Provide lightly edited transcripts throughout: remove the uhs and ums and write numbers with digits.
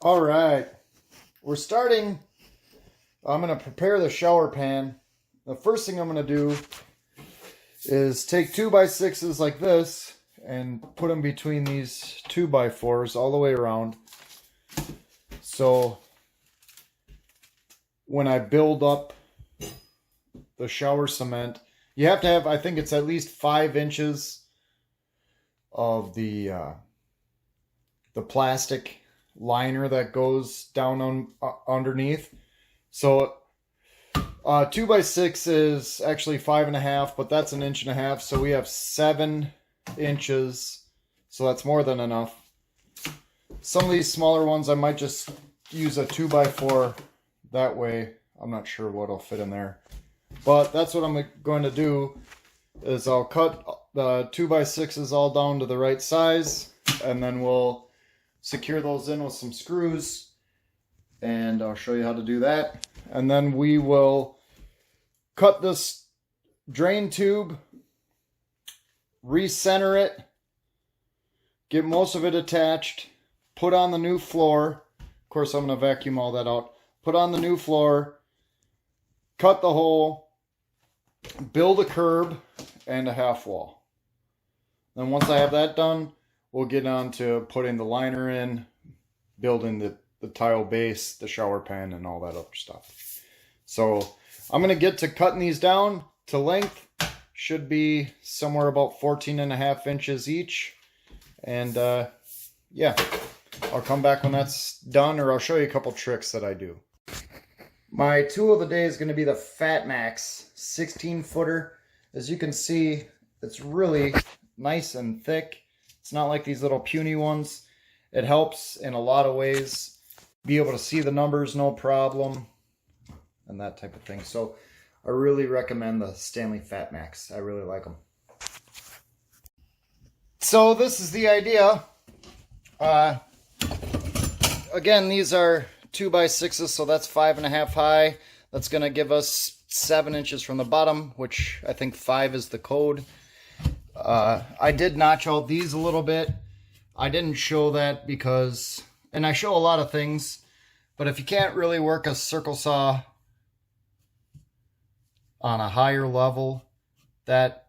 All right, we're starting. I'm going to prepare the shower pan. The first thing I'm going to do is take 2x6s like this and put them between these 2x4s all the way around. So when I build up the shower cement, you have to have, I think it's at least 5 inches of the plastic liner that goes down on underneath. So 2x6 is actually 5.5, but that's 1.5 inches. So we have 7 inches. So that's more than enough. Some of these smaller ones, I might just use a 2x4 that way. I'm not sure what'll fit in there. But that's what I'm going to do, is I'll cut the 2x6s all down to the right size, and then we'll secure those in with some screws, and I'll show you how to do that. And then we will cut this drain tube, recenter it, get most of it attached, put on the new floor. Of course, I'm going to vacuum all that out. Put on the new floor, cut the hole, build a curb and a half wall. Then once I have that done, we'll get on to putting the liner in, building the tile base, the shower pan, and all that other stuff. So I'm going to get to cutting these down to length. Should be somewhere about 14.5 inches each. And yeah, I'll come back when that's done, or I'll show you a couple tricks that I do. My tool of the day is going to be the Fat Max 16-footer. As you can see, it's really nice and thick. It's not like these little puny ones. It helps in a lot of ways. Be able to see the numbers, no problem, and that type of thing. So I really recommend the Stanley Fat Max. I really like them. So this is the idea. Again, these are 2x6s, so that's 5.5 high. That's going to give us 7 inches from the bottom, which I think 5 is the code. I did notch out these a little bit. I didn't show that because, and I show a lot of things, but if you can't really work a circle saw on a higher level, that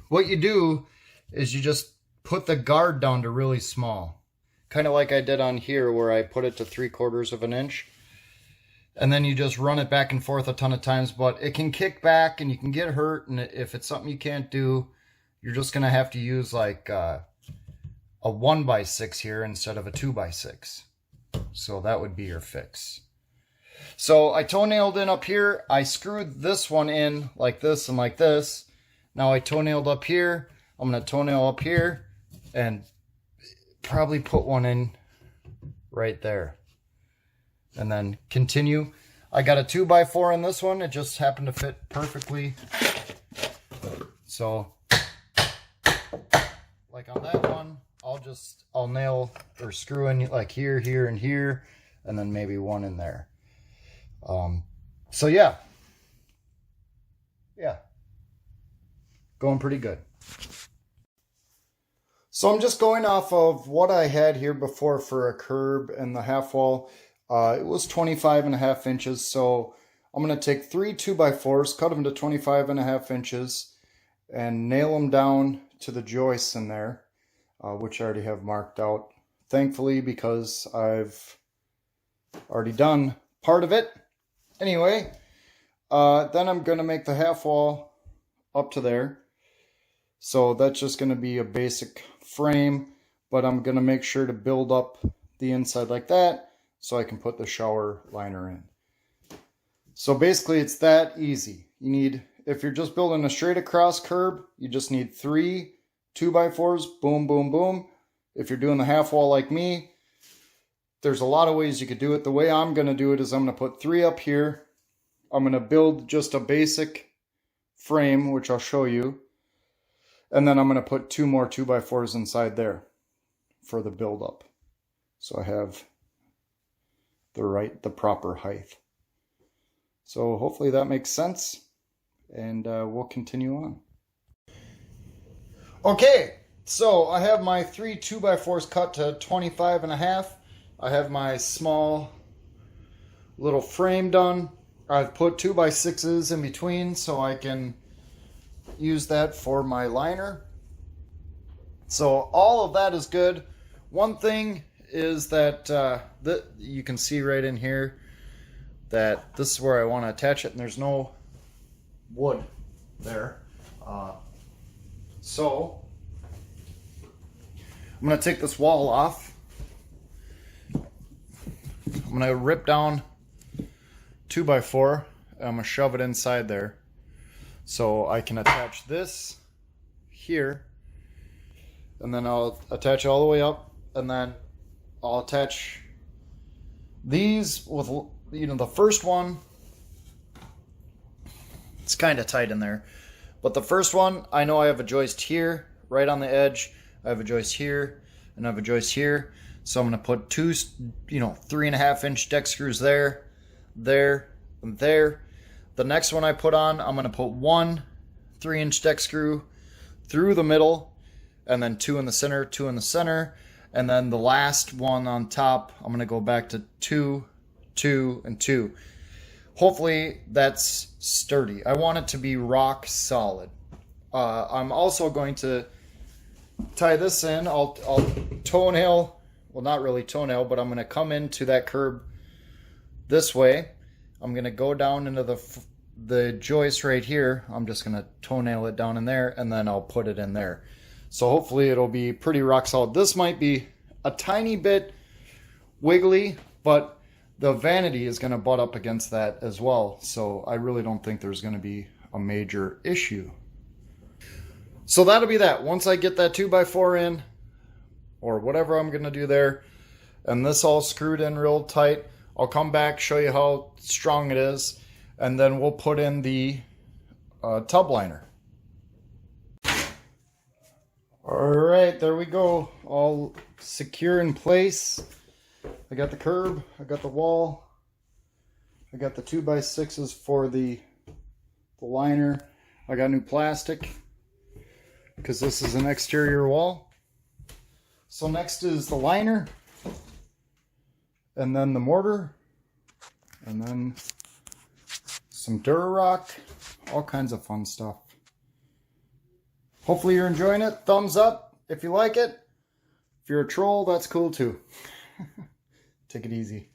what you do is you just put the guard down to really small, kind of like I did on here where I put it to 3/4 of an inch, and then you just run it back and forth a ton of times. But it can kick back and you can get hurt, and if it's something you can't do, you're just gonna have to use like a 1x6 here instead of a 2x6. So that would be your fix. So I toenailed in up here. I screwed this one in like this and like this. Now I toenailed up here. I'm gonna toenail up here and probably put one in right there, and then continue. I got a 2x4 in this one. It just happened to fit perfectly. So like on that one, I'll nail or screw in like here, here, and here, and then maybe one in there. So yeah, going pretty good. So I'm just going off of what I had here before for a curb and the half wall. It was 25.5 inches. So I'm going to take 3 2x4s, cut them to 25.5 inches, and nail them down to the joists in there, which I already have marked out, thankfully, because I've already done part of it. Anyway, then I'm going to make the half wall up to there. So that's just going to be a basic frame, but I'm going to make sure to build up the inside like that so I can put the shower liner in. So basically it's that easy. You need, if you're just building a straight across curb, you just need 3 2x4s, boom, boom, boom. If you're doing the half wall like me, there's a lot of ways you could do it. The way I'm going to do it is I'm going to put 3 up here. I'm going to build just a basic frame, which I'll show you. And then I'm going to put 2 more 2x4s inside there for the build up. So I have the proper height. So hopefully that makes sense. And we'll continue on. Okay, So I have my 3 2x4s cut to 25 and a half. I have my small little frame done. I've put 2x6s in between so I can use that for my liner. So all of that is good. One thing is that you can see right in here that this is where I want to attach it, and there's no wood there. So I'm going to take this wall off. I'm going to rip down 2x4 and I'm going to shove it inside there so I can attach this here, and then I'll attach it all the way up, and then I'll attach these with, you know, the first one, it's kind of tight in there, but the first one, I know I have a joist here right on the edge, I have a joist here, and I have a joist here, so I'm going to put two, 3.5 inch deck screws there, there, and there. The next one I put on, I'm going to put one 3-inch deck screw through the middle, and then 2 in the center, 2 in the center, and then the last one on top, I'm going to go back to 2, 2, and 2. Hopefully that's sturdy. I want it to be rock solid. I'm also going to tie this in. I'll toenail, well, not really toenail, but I'm going to come into that curb this way. I'm going to go down into the joist right here. I'm just going to toenail it down in there, and then I'll put it in there. So hopefully it'll be pretty rock solid. This might be a tiny bit wiggly, but the vanity is going to butt up against that as well. So I really don't think there's going to be a major issue. So that'll be that. Once I get that 2x4 in, or whatever I'm going to do there, and this all screwed in real tight, I'll come back, show you how strong it is, and then we'll put in the tub liner. Alright, there we go. All secure in place. I got the curb, I got the wall, I got the 2x6s for the liner. I got new plastic because this is an exterior wall. So next is the liner, and then the mortar, and then some Durarock, all kinds of fun stuff. Hopefully you're enjoying it. Thumbs up if you like it. If you're a troll, that's cool too. Take it easy.